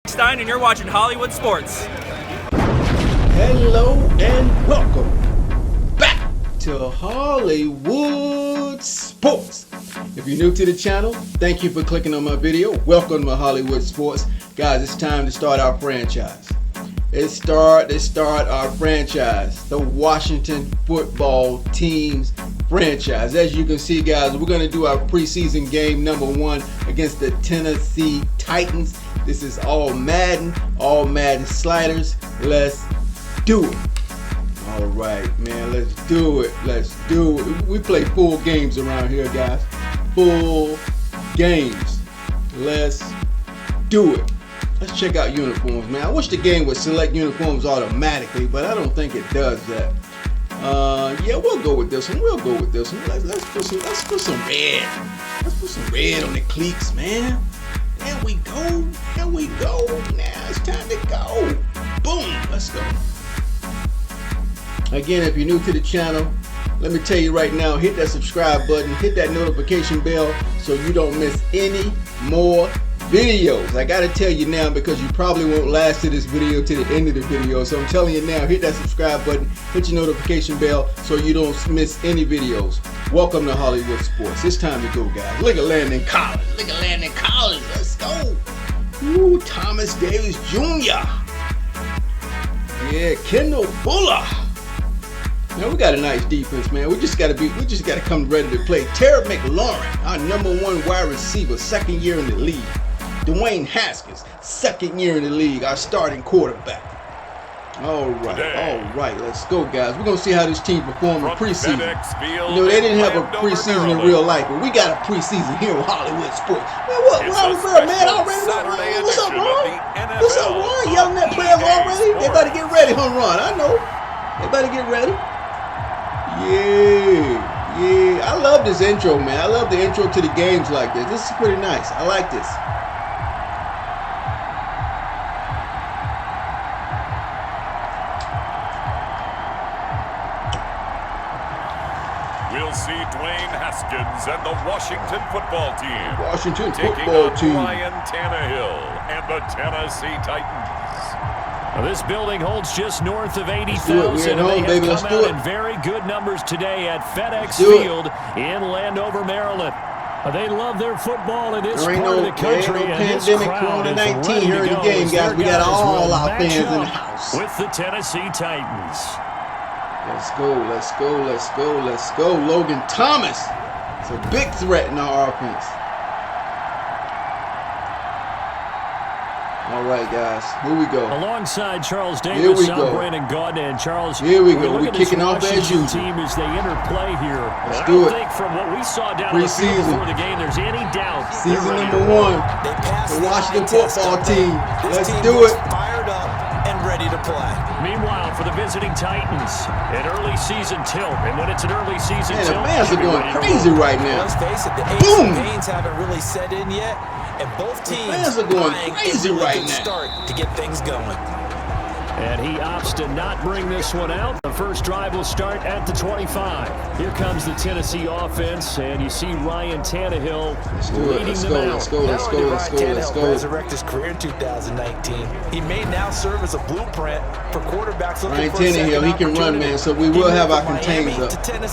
Stein, and you're watching Hollywood Sports. Hello and welcome back to Hollywood Sports. If you're new to the channel, thank you for clicking on my video. Welcome to Hollywood Sports. Guys, it's time to start our franchise. Let's start our franchise, the Washington football team's franchise. As you can see, guys, we're going to do our preseason game number 1 against the Tennessee Titans. This is all Madden sliders. Let's do it. All right, man, let's do it. We play full games around here, guys. Full games. Let's do it. Let's check out uniforms, man. I wish the game would select uniforms automatically, but I don't think it does that. Yeah, we'll go with this one. Let's put some red. Let's put some red on the cleats, man. There we go. Now it's time to go. Boom. Let's go. Again, if you're new to the channel, let me tell you right now, hit that subscribe button, hit that notification bell so you don't miss any more videos. I gotta tell you now because you probably won't last to this video to the end of the video. So I'm telling you now, hit that subscribe button, hit your notification bell so you don't miss any videos. Welcome to Hollywood Sports. It's time to go, guys. Look at Landon Collins. Let's go. Ooh, Thomas Davis Jr. Yeah, Kendall Fuller. Now we got a nice defense, man. We just gotta come ready to play. Terry McLaurin, our #1 wide receiver, 2nd year in the league. Dwayne Haskins, 2nd year in the league, our starting quarterback. All right, let's go, guys. We're gonna see how this team performed in preseason. You know, they didn't have a preseason in real life, but we got a preseason here with Hollywood Sports. Man, what Ron, man? Already? What's up, Ron? Yelling at players already? They better get ready, huh, Ron? I know. They better get ready. Yeah. I love this intro, man. I love the intro to the games like this. This is pretty nice. I like this. We'll see Dwayne Haskins and the Washington football team. Ryan Tannehill and the Tennessee Titans. Now, this building holds just north of 80,000, and they have come out in very good numbers today at FedEx Field in Landover, Maryland. They love their football in this part of the country, and this crowd is ready to here in the game, guys. We got all our fans in the house with the Tennessee Titans. Let's go. Logan Thomas. It's a big threat in our offense. All right, guys. Here we go. Alongside Charles Davis, Brandon Gaudin, and Charles. Here we go. We're kicking off as usual. Team as they interplay here. Let's do it. I don't think from what we saw down the field before the game, there's any doubt. Season number 1, the Washington football team. Let's do it. Fired up and ready to play. Meanwhile, for the visiting Titans, an early season tilt, and when it's an early season tilt, the fans are going crazy right now. Let's face it, the aches and pains haven't really set in yet. And both teams are going crazy right now. Start to get things going. And he opts to not bring this one out. The first drive will start at the 25. Here comes the Tennessee offense, and you see Ryan Tannehill leading them out. Let's go. Resurrect his career in 2019. He may now serve as a blueprint for quarterbacks looking Ryan for a second Tannehill, he can run, man, so we will have our containers up.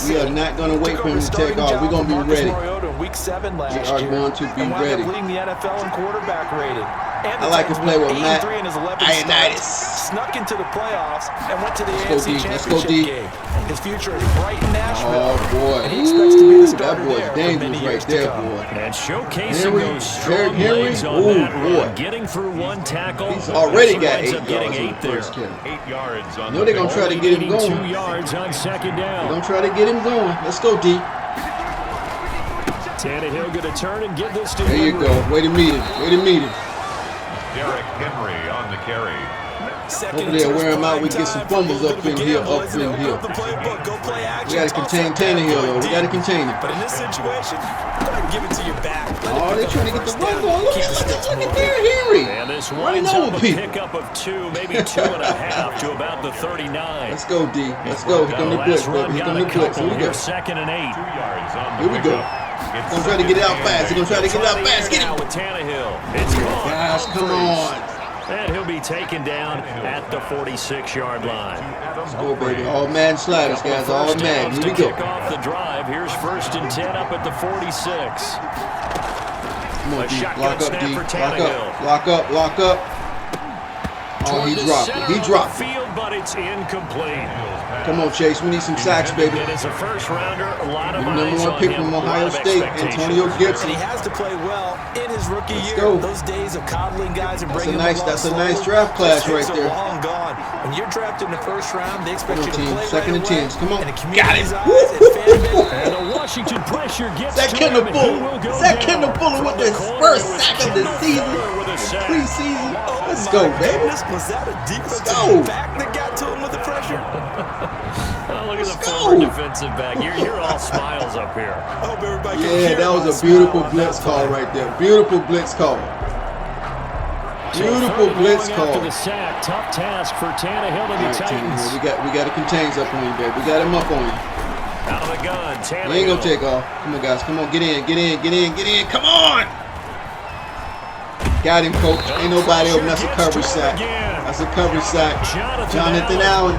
We are not going to wait for him to take off. We're going to be ready. Week 7 last we are going to be ready. Leading the NFL in quarterback rating. I like to play with Matt Ioannidis. Snuck into the playoffs and went to the AFC Championship game. His future is bright in Nashville. Oh boy, and he expects to be the starter that boy's dangerous right there, boy. And showcasing those strong legs on that run, getting through one tackle. He's already got 8 yards getting 8 there. 8 yards on they're going to try to get him going. 2 yards on second down. They're going to try to get him going. Let's go, D. Tannehill going to turn and give this to There you go. Way to meet him. Derrick Henry on the carry. Hopefully they'll wear him out. We get some fumbles up in here. We got to contain Tannehill, though. We got to contain him. But in this situation, give it to your back. Oh, they're trying to get the run going. Look at Derrick Henry. And this winds up a pickup of 2, maybe 2.5 to about the 39. Let's go, D. Let's go. He's going to blitz, baby. He's going to blitz. Here we go. 2nd and 8. 2 yards on the Here we go. He's going to try to get it out fast. He's going to try to get it out fast. Get him. With Tannehill. Guys, come on. be taken down at the 46-yard line. Let's go, baby. All Madden sliders, guys. All Madden. Here we go. Kick off the drive. Here's 1st and 10 up at the 46. Come on, D. Lock up, D. Lock up. Lock up. Oh, he dropped it. He dropped it. But it's incomplete. Come on, Chase. We need some sacks, baby. It is a first rounder. A lot of number one pick from Ohio State, Antonio Gibson. And he has to play well in his rookie year. Go. Those days of coddling guys and bringing them along. That's a nice draft class right there. Long gone. When you're drafted in the first round, they expect you to play second and 10. Come on. Got it. And the Washington pressure gets Zach Kendall Fuller. Zach Kendall Fuller with his first sack of the season. Preseason. Let's go, baby. Was that a defensive back that got to him with the pressure? Oh, look at the former defensive back. You're all smiles up here. I hope everybody yeah, that was a beautiful blitz call right there. Beautiful blitz call. Beautiful blitz call. After the sack, tough task for Tannehill and the Titans. We got the contains up on you, baby. We got him up on you. Out of the gun, Tannehill. He ain't gonna take off. Come on, guys. Come on, get in. Come on. Got him, coach. Ain't nobody open. That's a coverage sack. That's a coverage sack. Jonathan Allen.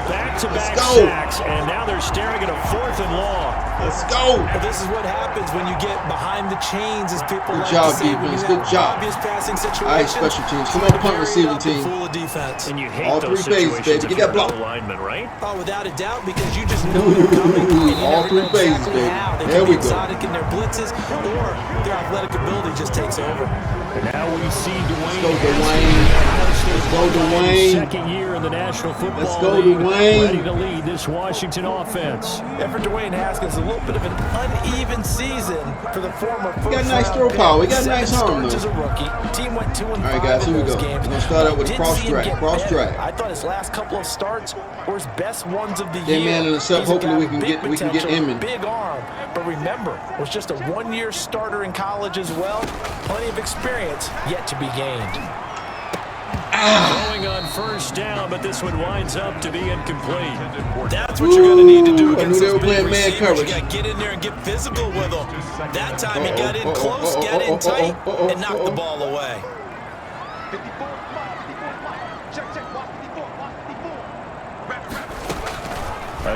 Back-to-back sacks, and now they're staring at a 4th and long. Let's go. But this is what happens when you get behind the chains, as people Good like job, to say. defense. Good job. Obvious passing situations. All right, special teams. Come on, punt receiving team. Full of defense. And you hate all those 3 phases, baby. Get that block. Lineman, right? Oh, without a doubt, because you just know they're coming. All 3 phases, baby. There we go. Exotic in their blitzes, or their athletic ability just takes over. And now we see Dwayne. Let's go, Dwayne. Second year in the National Football Let's go, League, Dwayne. ready to lead this Washington offense. And for Dwayne Haskins, a little bit of an uneven season for the former first. We got nice throw power. We got nice arm, though. As a rookie, team went 2-5. All right, guys, here we go. We're gonna start out with a cross drag. I thought his last couple of starts were his best ones of the year. Man in the sub. Hopefully we can get him in. Big arm, but remember, was just a 1-year starter in college as well. Plenty of experience yet to be gained. Going on 1st down, but this one winds up to be incomplete. That's what you're going to need to do against those big man receivers. coverage. You got to get in there and get physical with them. That time he got in close, got in tight, and knocked the ball away.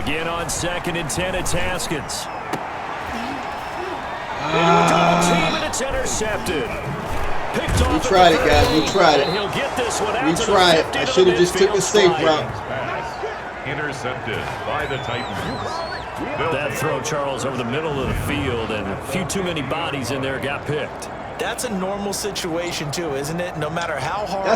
Again on 2nd and 10, it's Haskins. Double team, and it's intercepted. We tried it, guys. We tried it. We tried it. I should have just took the safe route. Intercepted by the Titans. That throw, Charles, over the middle of the field, and a few too many bodies in there got picked. That's a normal situation too, isn't it? No matter how hard.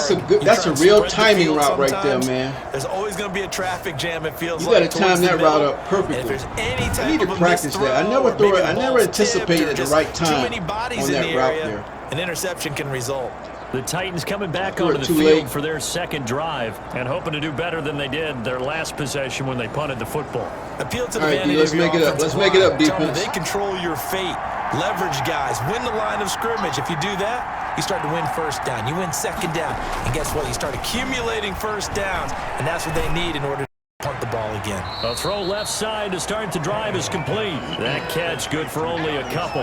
That's a real timing route right there, man. There's always going to be a traffic jam. It feels like you got to time that route up perfectly. I need to practice that. I never throw it. I never anticipated at the right time on that route there. An interception can result. The Titans coming back onto the field for their 2nd drive and hoping to do better than they did their last possession when they punted the football. Appeal to the vanity. Let's make it up. Let's make it up, defense. They control your fate. Leverage guys. Win the line of scrimmage. If you do that, you start to win 1st down. You win 2nd down. And guess what? You start accumulating 1st downs. And that's what they need in order to punt the ball again. A throw left side to start the drive is complete. That catch good for only a couple.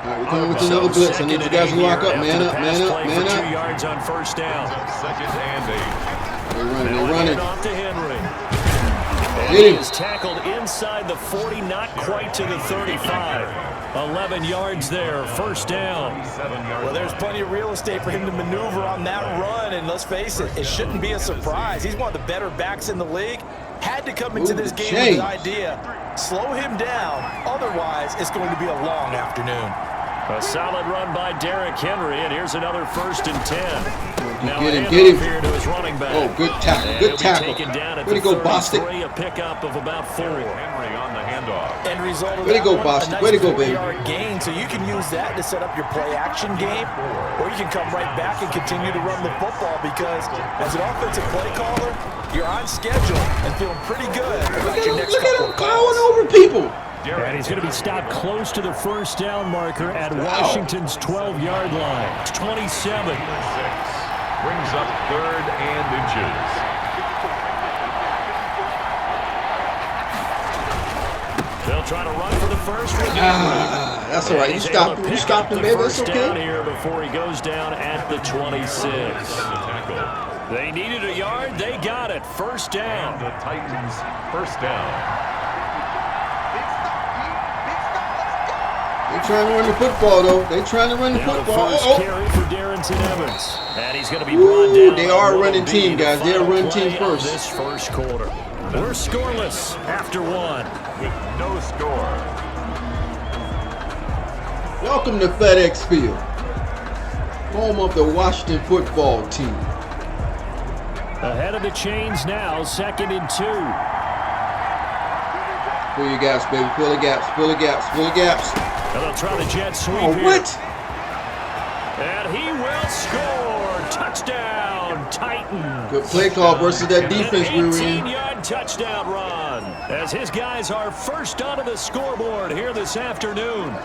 All right, we're coming with another blitz. I need you guys to lock up. Man up, man up, man up. 2 yards on 1st down. 2nd and 8. They're running. Off to Henry. Hit him. He is tackled inside the 40, not quite to the 35. 11 yards there, 1st down. Well, there's plenty of real estate for him to maneuver on that run, and let's face it, it shouldn't be a surprise. He's one of the better backs in the league. Had to come into this game with an idea. Slow him down, otherwise it's going to be a long afternoon. A solid run by Derrick Henry, and here's another 1st and 10. Now get him. Here to his running back. Oh, good tackle, good tackle. Way to go, Bostic. A pickup of about 4. Henry on the handoff. End result of way to go, Bostic. Bostic. Way to go, baby. Gain, so you can use that to set up your play-action game, or you can come right back and continue to run the football because as an offensive play caller, you're on schedule and feeling pretty good about your next couple of calls. Look at him plowing over people. And he's going to be stopped close to the 1st down marker at Washington's 12-yard line. It's 27. Brings up 3rd and inches. He'll try to run for the first. That's all right. You stopped him. You stopped him, baby. That's okay. Down here before he goes down at the 26. They needed a yard. They got it. First down. And the Titans first down. They're trying to run the football, though. They're trying to run the football. Carry for Darrington Evans. And he's going to be brought down. They are a running team, guys. They're a running team first. This first quarter. We're scoreless after one. With no score. Welcome to FedEx Field, home of the Washington football team. Ahead of the chains now, 2nd and 2. Fill your gaps, baby. Fill the gaps. Fill the gaps. Fill the gaps. And they'll try the jet sweep here. What? And he will score. Touchdown, Titan. Good play call versus that defense we were in. 18-yard touchdown run as his guys are first onto the scoreboard here this afternoon.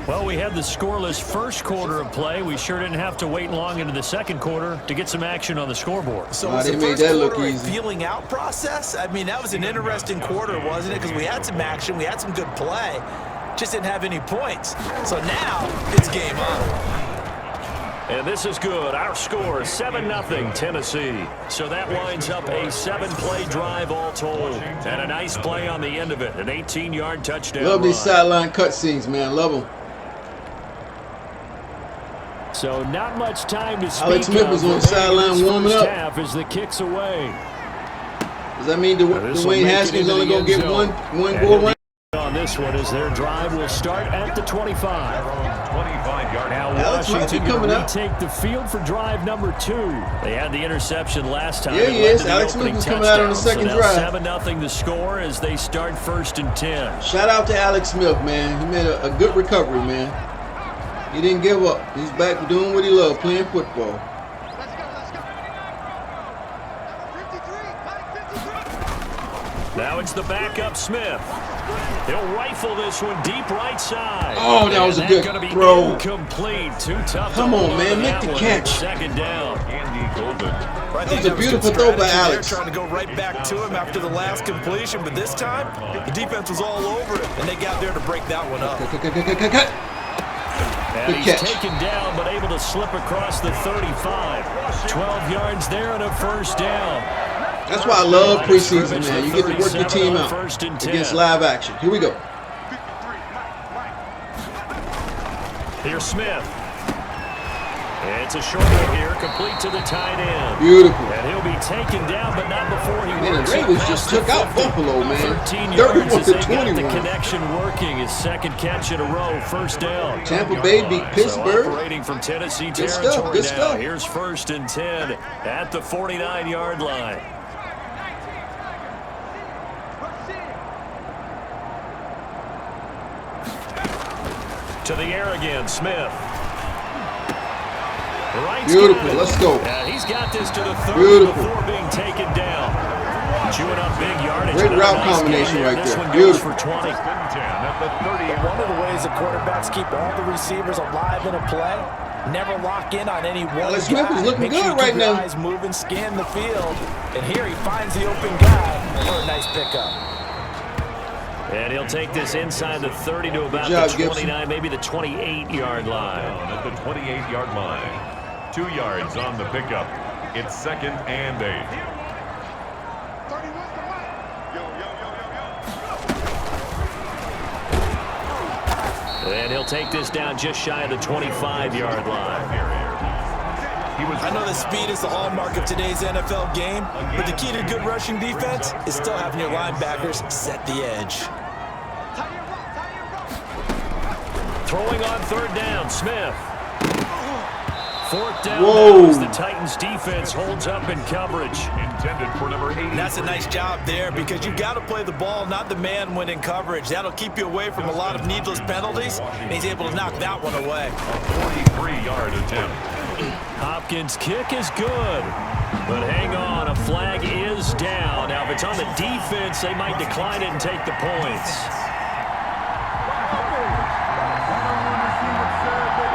Well, we had the scoreless first quarter of play. We sure didn't have to wait long into the second quarter to get some action on the scoreboard. So they made that look easy. Feeling out process? I mean, that was an interesting quarter, wasn't it? Because we had some action, we had some good play, just didn't have any points. So now it's game on. And this is good. Our score is 7-0 Tennessee. So that winds up a 7-play drive all told. And a nice play on the end of it. An 18-yard touchdown. Love these sideline cutscenes, man. Love them. So not much time to speak. Alex Smith was on the sideline warming up. As the kick's away. Does that mean Dwayne Haskins only going to get one goal run? On this one as their drive will start at the 25. 25-yard. Now Alex Washington coming will up. retake the field for drive number 2. They had the interception last time. Yeah, he is. Alex Smith is coming out on the second drive. 7-0 the score as they start 1st and 10. Shout out to Alex Smith, man. He made a good recovery, man. He didn't give up. He's back doing what he loved, playing football. Now it's the backup Smith. He'll rifle this one deep right side. Oh, that was a good throw. Incomplete. Too tough. Come on, man. Make the catch. Second down. Andy Golden. Right, that was a beautiful throw by Alex. They're trying to go right back to him after the last completion, but this time the defense was all over it, and they got there to break that one up. And he's taken down, but able to slip across the 35. 12 yards there and a first down. That's why I love preseason, man. You get to work your team out against live action. Here we go. Here's Smith. It's a short one here, complete to the tight end. Beautiful. And he'll be taken down, but not before he Man, works the Ravens just took out Buffalo, man. 31-21. The connection working. His second catch in a row, first down. Tampa Bay beat Pittsburgh. So operating from Tennessee Good territory stuff, good now. stuff. Here's 1st and 10 at the 49-yard line. To the air again, Smith. Beautiful, let's go. He's got this to the 30 before being taken down. Chewing up big yardage. Great route combination right there. Beautiful. For 20. One of the ways the quarterbacks keep all the receivers alive in a play, never lock in on any one Alex guy. Smith is looking Make good sure right now. Guys move and scan the field, and here he finds the open guy for a nice pickup. And he'll take this inside the 30 to about job, the 29, maybe the 28-yard line. At the 28-yard line. 2 yards on the pickup. It's 2nd and 8. And he'll take this down just shy of the 25-yard line. I know that speed is the hallmark of today's NFL game, but the key to good rushing defense is still having your linebackers set the edge. Throwing on 3rd down, Smith. 4th down as the Titans defense holds up in coverage. Intended for number 8. That's a nice job there because you've got to play the ball, not the man when in coverage. That'll keep you away from a lot of needless penalties, and he's able to knock that one away. A 43-yard attempt. Hopkins' kick is good. But hang on, a flag is down. Now, if it's on the defense, they might decline it and take the points.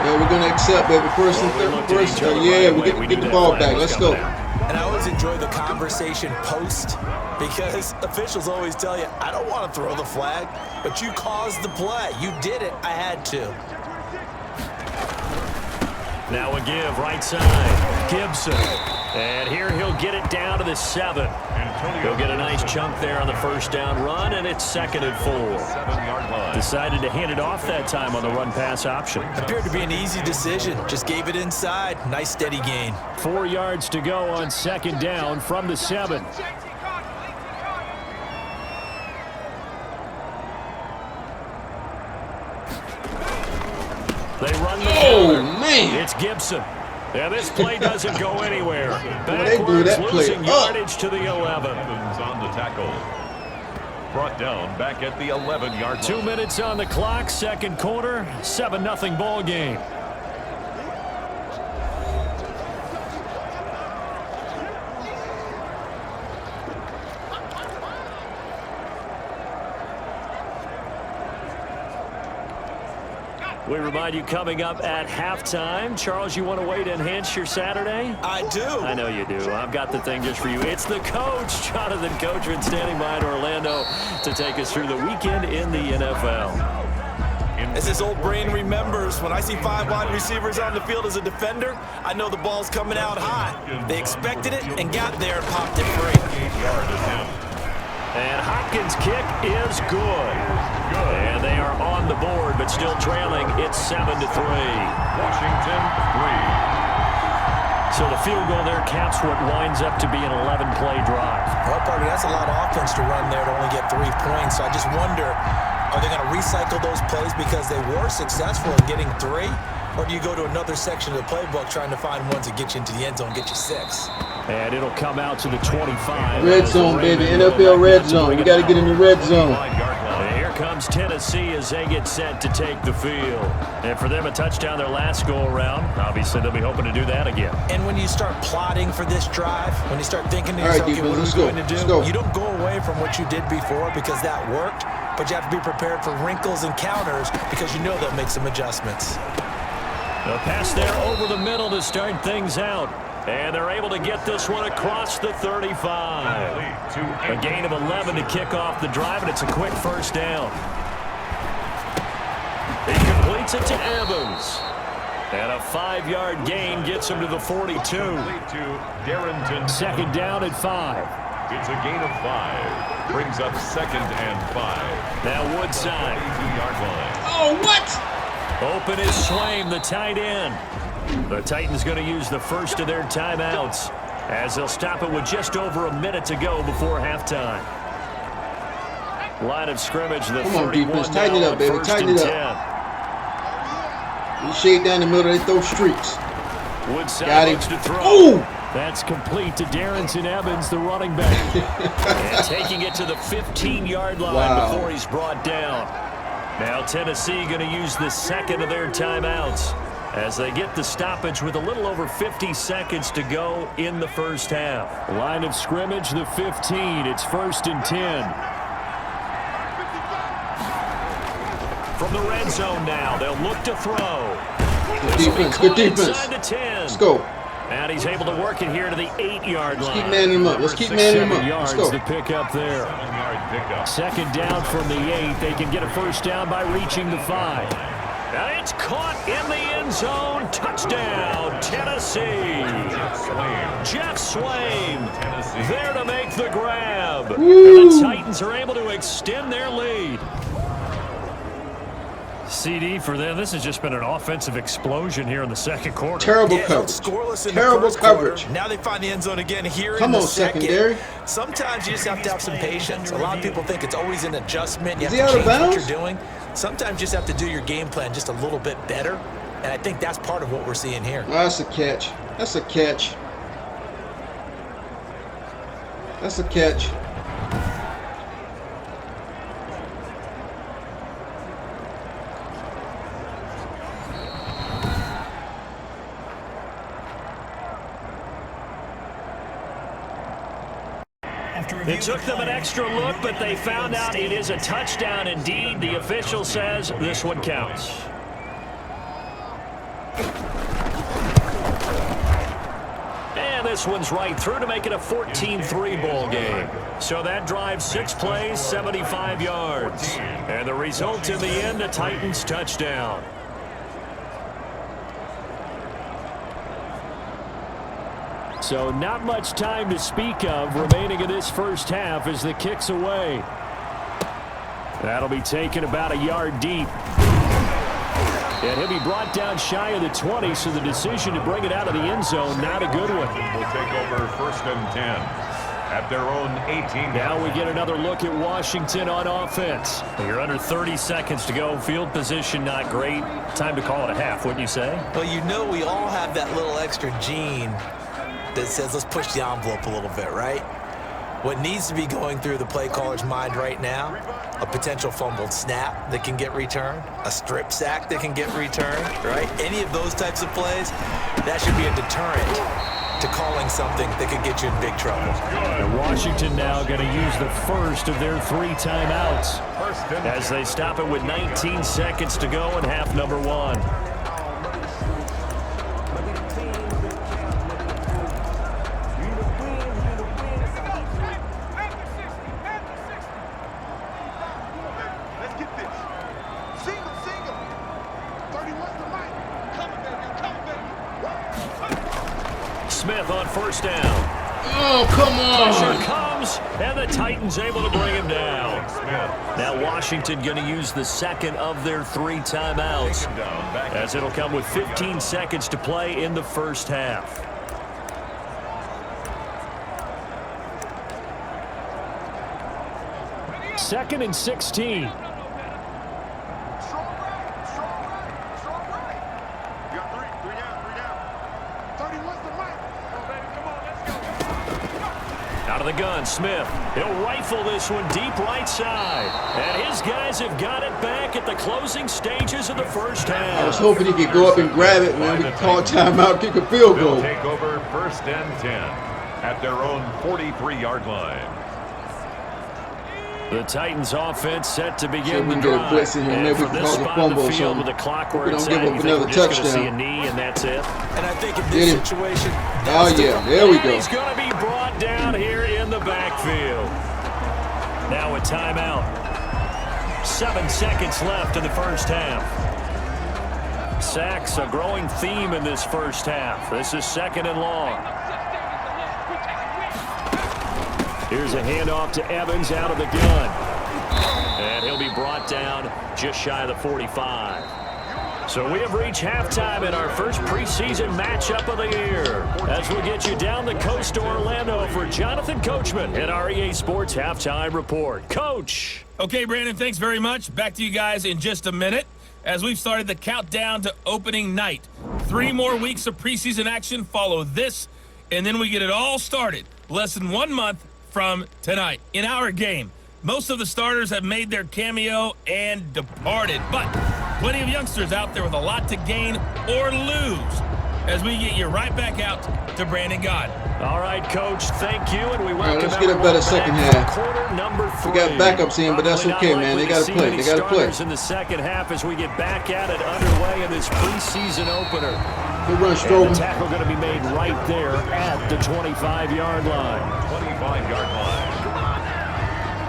Yeah, we're gonna accept, baby. First and third. Yeah, we get the ball back. Let's go. And I always enjoy the conversation post because officials always tell you, I don't want to throw the flag, but you caused the play. You did it. I had to. Now a give right side. Gibson. And here he'll get it down to the 7. He'll get a nice chunk there on the first down run, and it's 2nd and 4. 7-yard line. Decided to hand it off that time on the run pass option. Appeared to be an easy decision. Just gave it inside. Nice steady gain. 4 yards to go on 2nd down from the 7. They run the counter. Man. It's Gibson. Yeah, this play doesn't go anywhere. They blew that play losing yardage to the 11. On the tackle. Brought down back at the 11-yard line. 2 minutes on the clock, 2nd quarter, 7-0 ball game. We remind you coming up at halftime. Charles, you want a way to enhance your Saturday? I do. I know you do. I've got the thing just for you. It's the coach, Jonathan Coachman, standing by in Orlando to take us through the weekend in the NFL. As his old brain remembers, when I see 5 wide receivers on the field as a defender, I know the ball's coming out high. They expected it and got there and popped it free. And Hopkins' kick is good. And they are on the board, but still trailing. It's 7-3. Washington 3. So the field goal there caps what winds up to be an 11-play drive. Well, partner, that's a lot of offense to run there to only get 3 points. So I just wonder, are they going to recycle those plays because they were successful in getting 3? Or do you go to another section of the playbook trying to find ones that get you into the end zone, get you 6? And it'll come out to the 25. Red zone, baby. NFL red zone. We got to get in the red zone. And here comes Tennessee as they get set to take the field. And for them, a touchdown their last go-around. Obviously, they'll be hoping to do that again. And when you start plotting for this drive, when you start thinking to yourself, okay, what are we going to do? You don't go away from what you did before because that worked, but you have to be prepared for wrinkles and counters because you know they'll make some adjustments. The pass there over the middle to start things out. And they're able to get this one across the 35. A gain of 11 to kick off the drive, and it's a quick first down. He completes it to Evans. And a 5-yard gain gets him to the 42. 2nd down at 5. It's a gain of 5. Brings up 2nd and 5. Now Woodside. 2-yard line. Oh, what? Open is Swaim, the tight end. The Titans going to use the first of their timeouts as they'll stop it with just over a minute to go before halftime. Line of scrimmage, the 31 defense. Tighten it up, baby. Tighten it up. You shade down the middle, they throw streaks. Woodside looks to throw. Ooh! That's complete to Darrington Evans, the running back. And taking it to the 15-yard line before he's brought down. Now Tennessee going to use the second of their timeouts as they get the stoppage with a little over 50 seconds to go in the first half. Line of scrimmage, the 15. It's 1st and 10. From the red zone now, they'll look to throw. Good defense, good defense. Let's go. And he's able to work it here to the 8-yard line. Let's keep manning him up. Let's keep manning him up. Let's go. The pick up there. 7-yard pickup. 2nd down from the 8. They can get a first down by reaching the 5. And it's caught in the end zone. Touchdown, Tennessee. Jeff Swaim there to make the grab. Woo. And the Titans are able to extend their lead. CD for them. This has just been an offensive explosion here in the 2nd quarter. Terrible coverage. Scoreless in Terrible the first coverage. Quarter. Now they find the end zone again here Come in the on, second. secondary. Sometimes you just have to have some patience. A lot of people think it's always an adjustment. You Is have he to out of change what bounds? you're doing. Sometimes you just have to do your game plan just a little bit better. And I think that's part of what we're seeing here. Oh, that's a catch. That's a catch. That's a catch. It took them an extra look, but they found out it is a touchdown indeed. The official says this one counts. this one's right through to make it a 14-3 ball game. So that drive, 6 plays, 75 yards. And the result in the end, a Titans touchdown. So not much time to speak of remaining in this first half as the kick's away. That'll be taken about a yard deep. And he'll be brought down shy of the 20, so the decision to bring it out of the end zone, not a good one. We'll take over 1st and 10 at their own 18. Now we get another look at Washington on offense. You're under 30 seconds to go. Field position not great. Time to call it a half, wouldn't you say? Well, you know we all have that little extra gene that says let's push the envelope a little bit, right? What needs to be going through the play caller's mind right now, a potential fumbled snap that can get returned, a strip sack that can get returned, right? Any of those types of plays, that should be a deterrent to calling something that could get you in big trouble. And Washington now going to use the first of their 3 timeouts as they stop it with 19 seconds to go in half number 1. Smith on first down. Oh, come on. Pressure comes, and the Titans able to bring him down. Now Washington going to use the second of their 3 timeouts, as it'll come with 15 seconds to play in the first half. Second and 16. Out of the gun, Smith. He'll rifle this one deep right side. And his guys have got it back at the closing stages of the first half. I was hoping he could go up and grab it, man. We could call timeout, kick a field goal. They'll take over 1st and 10 at their own 43-yard line. The Titans offense set to begin the get drive. a blitz in here. Maybe we can cause a fumble or something. With the clock where we it's don't give at, up you another think we're just touchdown. gonna see a knee and that's it. And I think in this situation, oh yeah, there we go. He's going to be brought down here in the backfield. Now a timeout. 7 seconds left in the first half. Sacks, a growing theme in this first half. This is 2nd and long. Here's a handoff to Evans out of the gun. And he'll be brought down just shy of the 45. So we have reached halftime in our first preseason matchup of the year. As we'll get you down the coast to Orlando for Jonathan Coachman at our EA Sports Halftime Report. Coach. Okay, Brandon, thanks very much. Back to you guys in just a minute as we've started the countdown to opening night. 3 more weeks of preseason action follow this, and then we get it all started less than 1 month from tonight. In our game, most of the starters have made their cameo and departed, but plenty of youngsters out there with a lot to gain or lose as we get you right back out to Brandon God. All right, Coach, thank you, and we welcome let's get a better second half. Quarter number 3. We got backups in, but that's okay, man. They got to play. They got to play. In the second half as we get back at it underway in this preseason opener. Good run, And Strowman. the tackle going to be made right there at the 25-yard line. 25-yard line.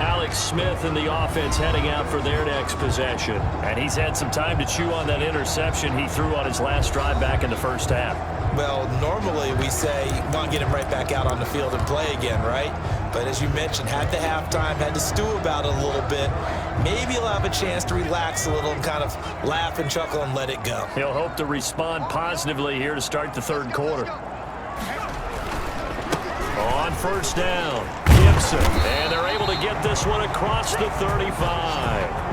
Alex Smith and the offense heading out for their next possession. And he's had some time to chew on that interception he threw on his last drive back in the first half. well, normally we say you want to get him right back out on the field and play again, right? But as you mentioned, had the halftime, had to stew about it a little bit. Maybe he'll have a chance to relax a little and kind of laugh and chuckle and let it go. He'll hope to respond positively here to start the third quarter. On first down, Gibson, and they're able to get this one across the 35.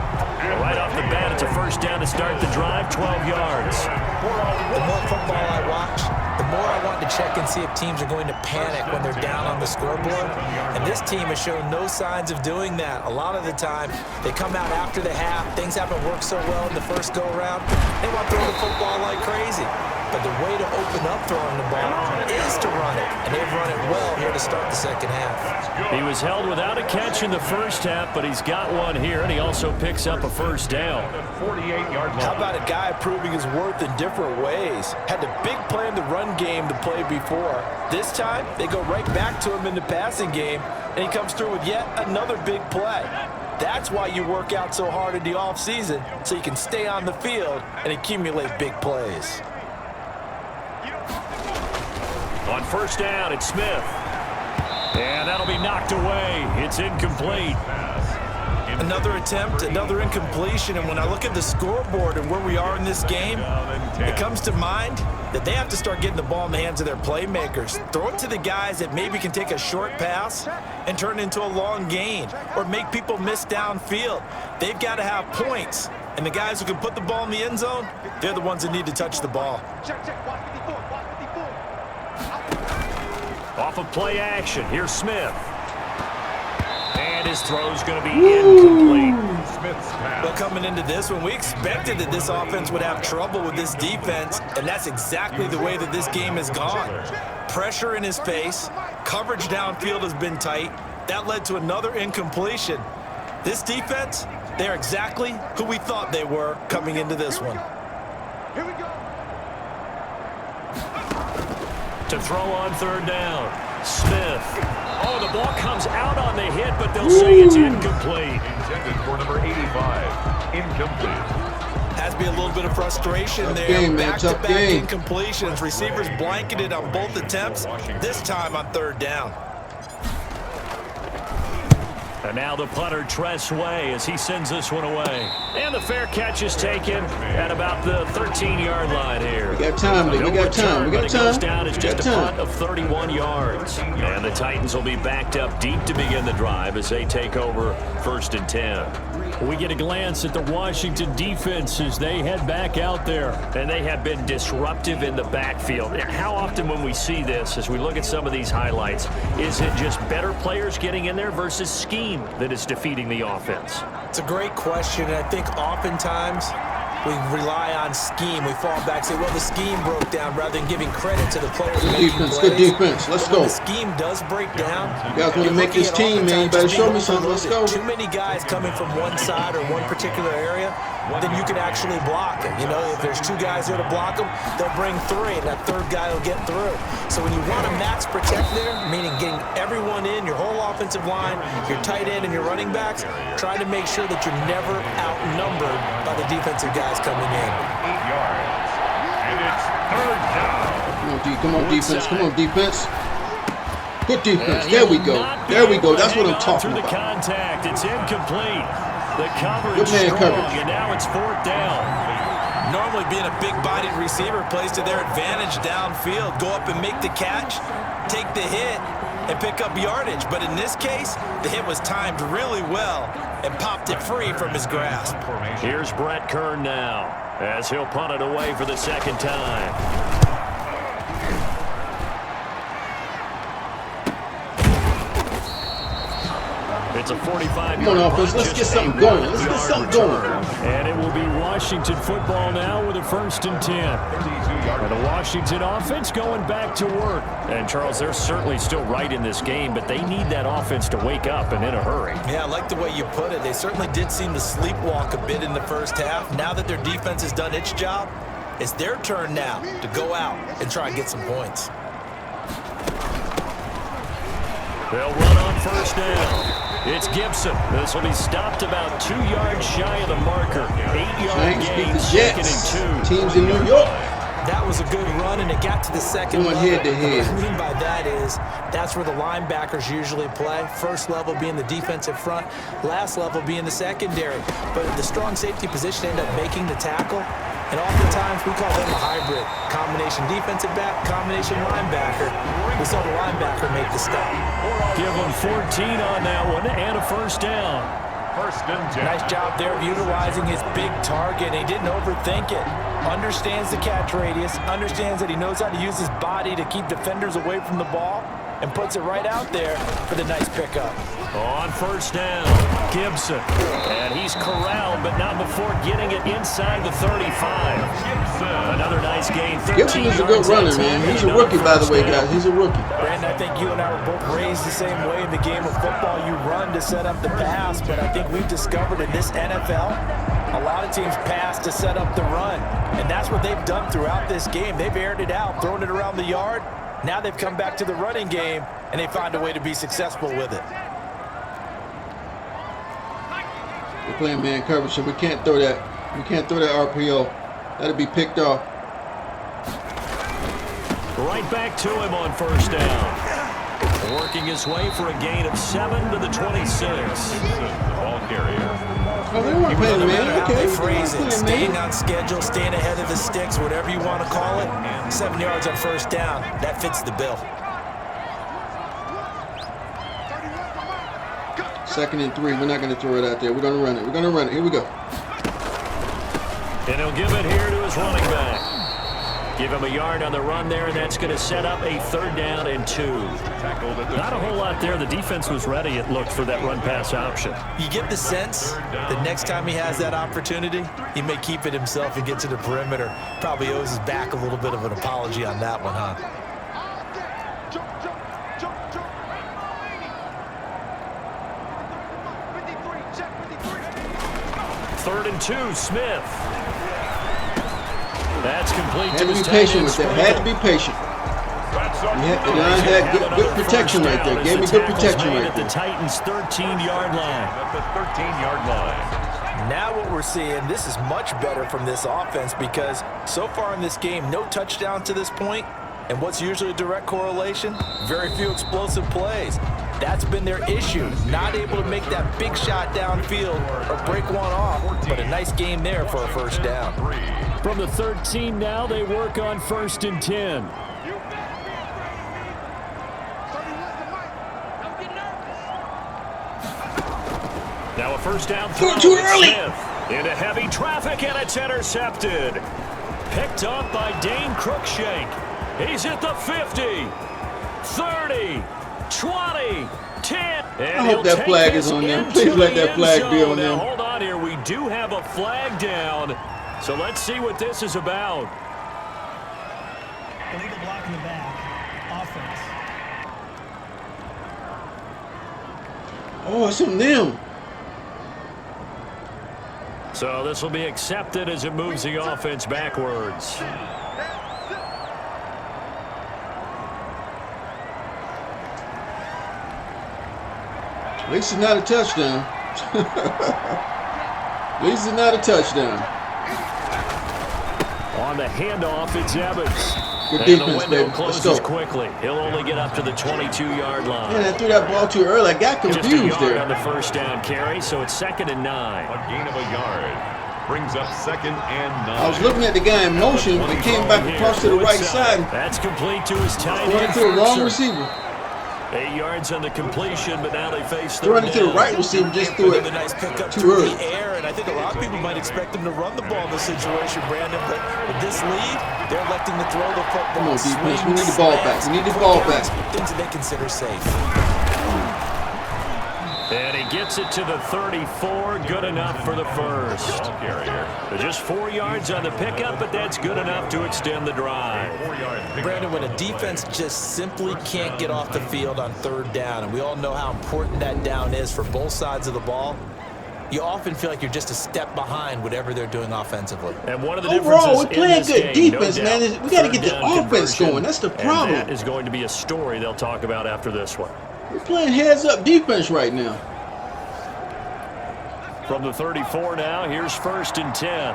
Right off the bat, it's a first down to start the drive, 12 yards. The more football I watch, the more I want to check and see if teams are going to panic when they're down on the scoreboard. And this team has shown no signs of doing that. A lot of the time, they come out after the half. Things haven't worked so well in the first go-around. They want to throw the football like crazy. But the way to open up throwing the ball is to run it. And they've run it well here to start the second half. He was held without a catch in the first half, but he's got one here, and he also picks up a first down. 48-yard line. How about a guy proving his worth in different ways? Had the big play in the run game to play before. This time, they go right back to him in the passing game, and he comes through with yet another big play. That's why you work out so hard in the offseason, so you can stay on the field and accumulate big plays. On first down, it's Smith. And that'll be knocked away. It's incomplete. Another attempt, another incompletion, and when I look at the scoreboard and where we are in this game, it comes to mind that they have to start getting the ball in the hands of their playmakers. Throw it to the guys that maybe can take a short pass and turn it into a long gain or make people miss downfield. They've got to have points, and the guys who can put the ball in the end zone, they're the ones that need to touch the ball. Off of play action, here's Smith. And his throw's going to be incomplete. Well, coming into this one, we expected that this offense would have trouble with this defense, and that's exactly the way that this game has gone. Pressure in his face, coverage downfield has been tight. That led to another incompletion. This defense, they're exactly who we thought they were coming into this one. Here we go. To throw on third down, Smith. Oh, the ball comes out on the hit, but they'll say it's incomplete. Intended for number 85. Incomplete. Has to be a little bit of frustration there. Game, back-to-back incompletions. Receivers blanketed on both attempts, this time on third down. And now the punter, Tress Way, as he sends this one away. And the fair catch is taken at about the 13-yard line here. We got time, we got time, we got time. It goes down as just a punt of 31 yards. And the Titans will be backed up deep to begin the drive as they take over 1st and 10. We get a glance at the Washington defense as they head back out there. And they have been disruptive in the backfield. And how often when we see this, as we look at some of these highlights, is it just better players getting in there versus scheme that is defeating the offense? It's a great question, and I think oftentimes we rely on scheme. We fall back and say, well, the scheme broke down, rather than giving credit to the players. Good defense. Let's go. When the scheme does break down, you guys want to make this team, man. You better show me something. Let's go. Too many guys coming from one side or one particular area, then you can actually block them. You know, if there's 2 guys there to block them, they'll bring 3, and that 3rd guy will get through. So when you want to max protect there, meaning getting everyone in, your whole offensive line, your tight end, and your running backs, try to make sure that you're never outnumbered by the defensive guys coming in. 8 yards. And it's third down. Come on, defense. Come on, defense. Good defense. There we go. There we go. That's what I'm talking about. Through the contact, it's incomplete. The coverage Good man strong, coverage. and now it's 4th down. Normally being a big-bodied receiver plays to their advantage downfield. Go up and make the catch, take the hit, and pick up yardage. But in this case, the hit was timed really well and popped it free from his grasp. Here's Brett Kern now, as he'll punt it away for the 2nd time. It's a 45-yard Come on, offense. Let's get something going. Let's get something going. And it will be Washington football now with a 1st and 10. And the Washington offense going back to work. And, Charles, they're certainly still right in this game, but they need that offense to wake up and in a hurry. Yeah, I like the way you put it. They certainly did seem to sleepwalk a bit in the first half. Now that their defense has done its job, it's their turn now to go out and try and get some points. They'll run on 1st down. It's Gibson. This will be stopped about 2 yards shy of the marker. 8-yard gain, 2nd and 2. Teams in New York. That was a good run, and it got to the second level. Head to head. What I mean by that is that's where the linebackers usually play. First level being the defensive front, last level being the secondary. But the strong safety position ended up making the tackle, and oftentimes we call them a hybrid. Combination defensive back, combination linebacker. We saw the linebacker make the stop. Give him 14 on that one and a 1st down. 1st and 10. Nice job there of utilizing his big target. He didn't overthink it. Understands the catch radius, understands that he knows how to use his body to keep defenders away from the ball, and puts it right out there for the nice pickup. On first down, Gibson. And he's corralled, but not before getting it inside the 35. Another nice gain. Gibson is a good runner, man. He's a rookie, by the way, guys. He's a rookie. Brandon, I think you and I were both raised the same way in the game of football. You run to set up the pass, but I think we've discovered in this NFL, a lot of teams pass to set up the run. And that's what they've done throughout this game. They've aired it out, thrown it around the yard. Now they've come back to the running game, and they find a way to be successful with it. We're playing man coverage, so we can't throw that. We can't throw that RPO. That'll be picked off. Right back to him on first down. Working his way for a gain of 7 to the 26. Ball carrier. Oh, they weren't playing man. Okay. Phrase it. Staying on schedule, staying ahead of the sticks, whatever you want to call it. 7 yards on first down. That fits the bill. 2nd and 3. We're not going to throw it out there. We're going to run it. We're going to run it. Here we go. And he'll give it here to his running back. Give him a yard on the run there, and that's going to set up a 3rd down and 2. Not a whole lot there. The defense was ready, it looked, for that run-pass option. You get the sense the next time he has that opportunity, he may keep it himself and get to the perimeter. Probably owes his back a little bit of an apology on that one, huh? Third and 2, Smith. That's complete. Had to be patient with that. Had to be patient. The line had good protection right there. Gave me good protection right there. At the Titans' 13-yard line. At the 13-yard line. Now what we're seeing, this is much better from this offense because so far in this game, no touchdown to this point. And what's usually a direct correlation? Very few explosive plays. That's been their issue. Not able to make that big shot downfield or break one off. But a nice game there for a first down. From the 13 now, they work on 1st and 10. Now a first down throw. Too early. Into heavy traffic, and it's intercepted. Picked up by Dane Cruikshank. He's at the 50, 30, 20, 10. I hope that flag is on them. Please let that flag be on them. Now, hold on here. We do have a flag down. So let's see what this is about. Illegal block in the back. Offense. Oh, it's on them. So this will be accepted as it moves the offense backwards. At least it's not a touchdown. At least it's not a touchdown. On the handoff, it's Evans. Good and defense, the window baby. closes Let's go. quickly. He'll only get up to the 22-yard line. Man, I threw that ball too early. I got Just a confused yard there. on the first down carry, so it's 2nd and 9. A gain of a yard. Brings up 2nd and 9. I was looking at the guy in motion, but he came back across to the right side. That's complete to his tight Throwing end. it to the wrong receiver. 8 yards on the completion, but now they face Throwing it to the right receiver, just threw it Another nice pickup too through early. the air, and I think a lot of people might expect them to run the ball in this situation, Brandon. But with this lead, they're electing to throw the football. Come on, defense. Swing, We need the ball back. We need the ball back. Things that they consider safe. And he gets it to the 34. Good enough for the first. Ball carrier. Just 4 yards on the pickup, but that's good enough to extend the drive. 4-yard pickup. Brandon, when a defense just simply can't get off the field on 3rd down, and we all know how important that down is for both sides of the ball, you often feel like you're just a step behind whatever they're doing offensively. And one of the Overall, we're differences playing in this good game, defense, no man. doubt, We got to get the 3rd down offense conversion, going. That's the and problem. that is going to be a story they'll talk about after this one. We're playing heads-up defense right now. From the 34 now, here's 1st and 10.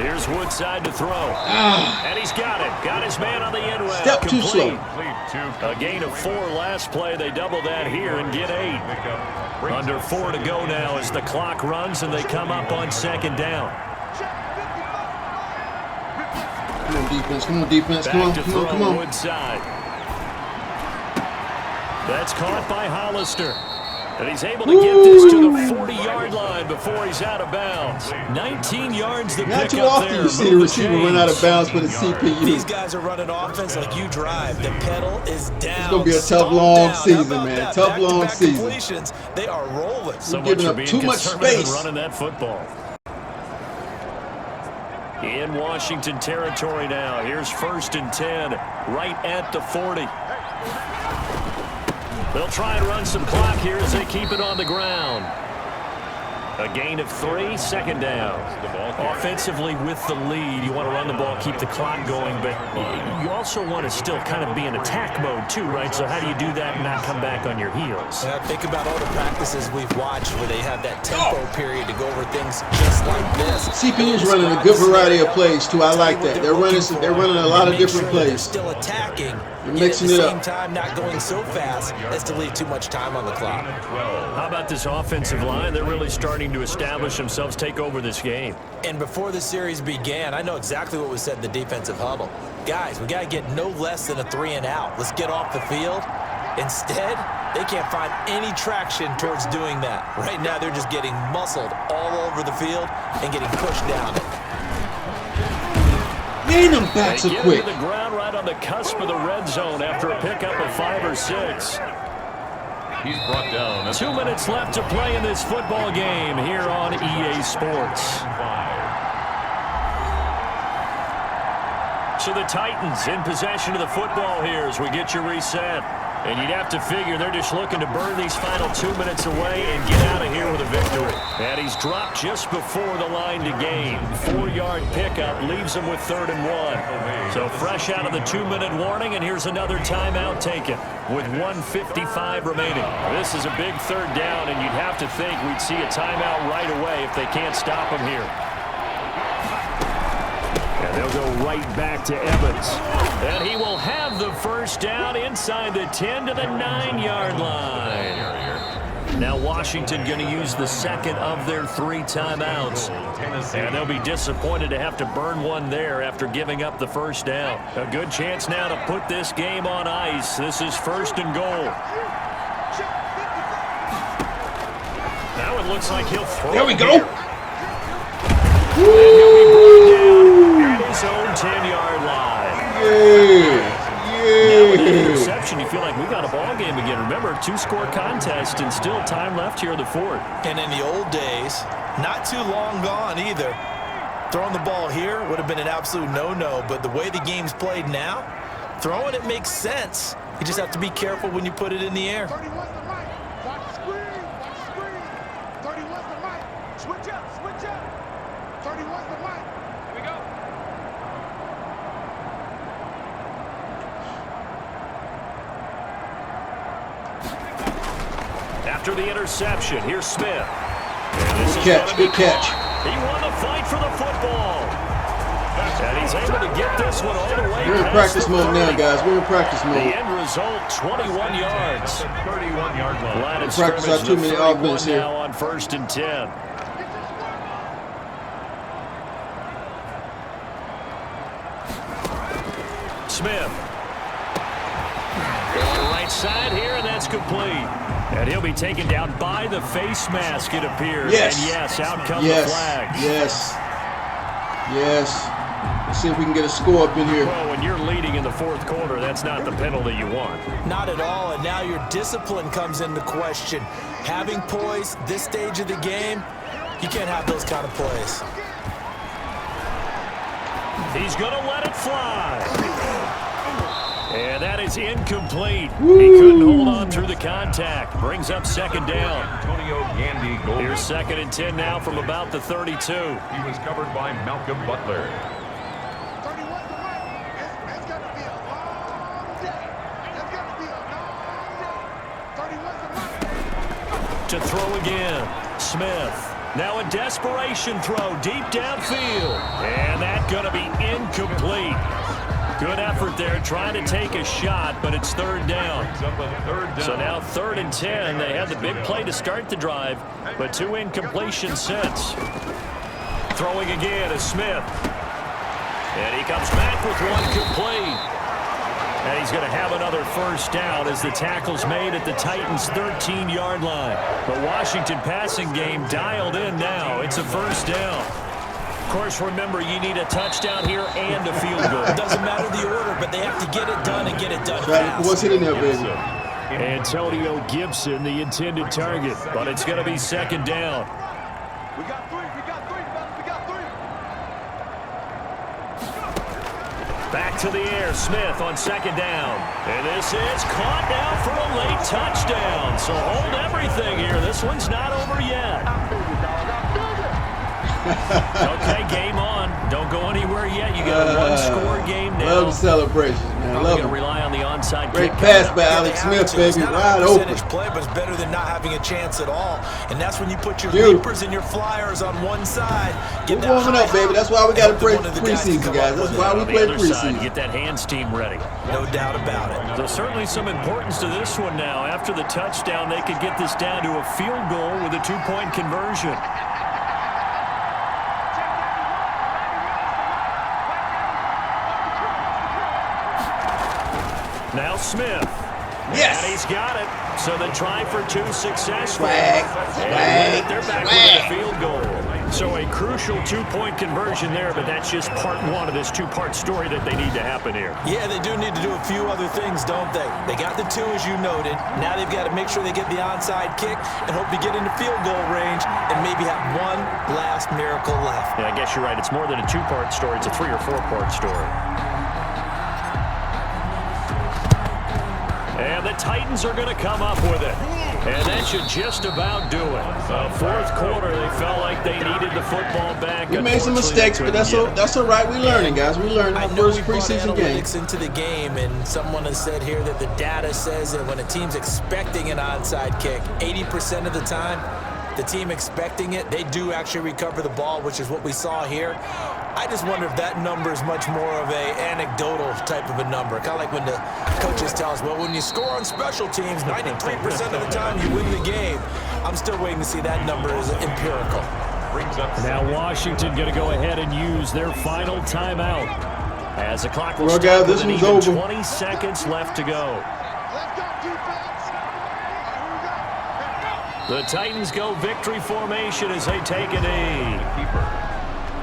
Here's Woodside to throw. And he's got it. Got his man on the end route. Step too slow. A gain of 4 last play. They double that here and get 8. Under 4 to go now as the clock runs and they come up on 2nd down. Come on, defense. Come on, defense. Come on, Back to come on, come throw on. Woodside. That's caught by Hollister. And he's able to get this to the 40-yard line before he's out of bounds. 19 yards to pick up there. Not too often you see the receiver run out of bounds for the CPU. These guys are running offense like you drive. The pedal is down. It's going to be a tough, long season, man. Tough, long season. They are rolling. We're giving up too much space. Running that football. In Washington territory now. Here's 1st and 10, right at the 40. They'll try and run some clock here as they keep it on the ground. A gain of 3, 2nd down. Offensively with the lead, you want to run the ball, keep the clock going, but you also want to still kind of be in attack mode too, right? So how do you do that and not come back on your heels? Yeah, think about all the practices we've watched where they have that tempo period to go over things just like this. CPU's running a good variety of plays too. I like that. They're running a lot of different plays. They're still attacking. You're mixing it up. At the same time, not going so fast as to leave too much time on the clock. How about this offensive line? They're really starting to establish themselves, take over this game. And before the series began, I know exactly what was said in the defensive huddle. Guys, we got to get no less than a 3 and out. Let's get off the field. Instead, they can't find any traction towards doing that. Right now, they're just getting muscled all over the field and getting pushed down. Man, them backs are quick. To the ground right on the cusp of the red zone after a pickup of 5 or 6. He's brought down. 2 minutes left to play in this football game here on EA Sports. So the Titans in possession of the football here as we get you reset. And you'd have to figure they're just looking to burn these final 2 minutes away and get out of here with a victory. And he's dropped just before the line to gain. 4-yard pickup leaves him with 3rd and 1. So fresh out of the 2-minute warning, and here's another timeout taken with 1:55 remaining. This is a big 3rd down, and you'd have to think we'd see a timeout right away if they can't stop him here. And they'll go right back to Evans. And he will have the 1st down inside the 10 to the 9-yard line. Now Washington going to use the 2nd of their 3 timeouts. And they'll be disappointed to have to burn one there after giving up the 1st down. A good chance now to put this game on ice. This is 1st and goal. Now it looks like he'll throw. There we go. And he'll be brought down at his own 10-yard line. Now with the interception, you feel like we got a ball game again. Remember, 2-score contest and still time left here in the 4th. And in the old days, not too long gone either. Throwing the ball here would have been an absolute no-no, but the way the game's played now, throwing it makes sense. You just have to be careful when you put it in the air. 31's the mic. Watch the screen. Watch the screen. 31's the mic. Switch up. Switch up. 31's the mic. Here we go. After the interception, here's Smith. Good catch. He won the fight for the football. And he's able to get this one all the way. We're in practice mode now, guys. We're in practice mode. The end result, 21 yards. 31-yard line. Line of Practice our scrimmage, 2-minute the offense 31 here. now on 1st and 10. Smith. On the right side here, and that's complete. And he'll be taken down by the face mask, it appears. Yes. And yes, out come Yes. the flags. Yes. Yes. Let's see if we can get a score up in here. Well, when you're leading in the 4th quarter, that's not the penalty you want. Not at all, and now your discipline comes into question. Having poise this stage of the game, you can't have those kind of plays. He's going to let it fly. And that is incomplete. Woo. He couldn't hold on through the contact. Brings up 2nd down. Antonio Gandy goal. Here's 2nd and 10 now from about the 32. He was covered by Malcolm Butler. 31's the mic. It's going to be a long day. It's going to be a long day. 31's the mic. To throw again. Smith. Now a desperation throw deep downfield. And that's going to be incomplete. Good effort there, trying to take a shot, but it's 3rd down. So now 3rd and 10. They had the big play to start the drive, but 2 incompletions since. Throwing again is Smith. And he comes back with 1 complete. And he's going to have another first down as the tackle's made at the Titans' 13-yard line. The Washington passing game dialed in now. It's a first down. Of course, remember, you need a touchdown here and a field goal. It doesn't matter the order, but they have to get it done and get it done fast. What's hitting there, baby? Antonio Gibson, the intended target, but it's going to be second down. We got three. Back to the air, Smith on second down. And this is caught now for a late touchdown. So hold everything here. This one's not over yet. Okay, game on. Don't go anywhere yet. You got a one-score game now. Love the celebration, man. Probably going to rely on the onside great kick. pass by Alex Smith, baby. Wide open. Play, but it's better than not having a chance at all. And that's when you put your leapers and your flyers on one side. We're warming up, baby. That's why we got to play preseason, guys. That's why we play preseason. Get that hands team ready. No doubt about it. So certainly some importance to this one now. After the touchdown, they could get this down to a field goal with a two-point conversion. Now Smith. Yes. And he's got it. So the try for two successful. Swag. And they're back with a field goal. So a crucial two-point conversion there, but that's just part one of this two-part story that they need to happen here. Yeah, they do need to do a few other things, don't they? They got the two, as you noted. Now they've got to make sure they get the onside kick and hope to get into field goal range and maybe have one last miracle left. Yeah, I guess you're right. It's more than a two-part story. It's a three- or four-part story. And the Titans are going to come up with it. And that should just about do it. Fourth quarter, they felt like they needed the football back. We made some mistakes, but that's all right. We're learning, guys. We're learning our first preseason game. Into the game, and someone has said here that the data says that when a team's expecting an onside kick, 80% of the time, the team expecting it, they do actually recover the ball, which is what we saw here. I just wonder if that number is much more of a anecdotal type of a number. Kind of like when the coaches tell us, well, when you score on special teams, 93% of the time you win the game. I'm still waiting to see that number as empirical. Now Washington going to go ahead and use their final timeout. As the clock will stop stop with an even over. 20 seconds left to go. Let's go, defense. The Titans go victory formation as they take a knee.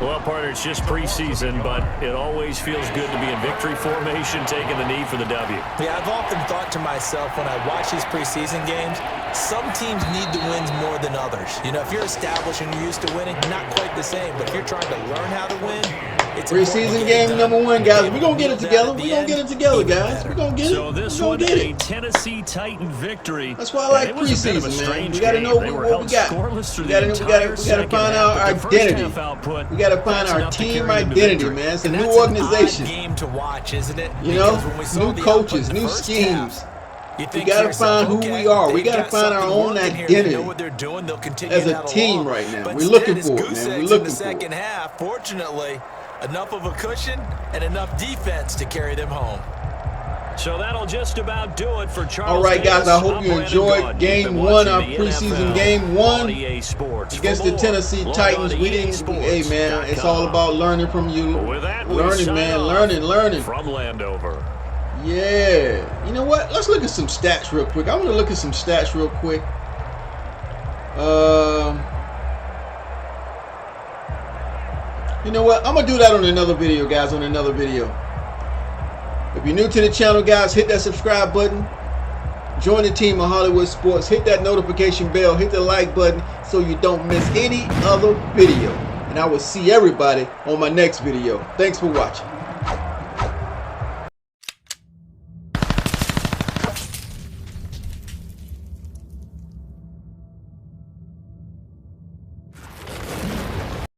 Well, partner, it's just preseason, but it always feels good to be in victory formation, taking the knee for the W. Yeah, I've often thought to myself when I watch these preseason games, some teams need the wins more than others. You know, if you're established and you're used to winning, not quite the same, but if you're trying to learn how to win, it's preseason game number one, guys. We're going to get it together. We're going to get it together, guys. We're going to get it. So this one is a Tennessee Titan victory. That's why I like preseason, man. We got to know what we got. We got to find our identity. We got to find our team identity, man. It's a new organization. Game to watch, isn't it? You know, new coaches, new schemes. We got to find who we are. We got to find our own identity as a team right now. We're looking for it, man. We're looking for it. Second half, fortunately, enough of a cushion and enough defense to carry them home. So that'll just about do it for Charles. All right, guys, I hope you enjoyed game one, our preseason game one against the Tennessee Titans. We didn't, hey, man, it's all about learning from you. Learning, man, learning. From Landover. Yeah. You know what? Let's look at some stats real quick. I want to look at some stats real quick. You know what? I'm going to do that on another video, guys, on another video. If you're new to the channel, guys, hit that subscribe button. Join the team of Hollywood Sports. Hit that notification bell. Hit the like button so you don't miss any other video. And I will see everybody on my next video. Thanks for watching.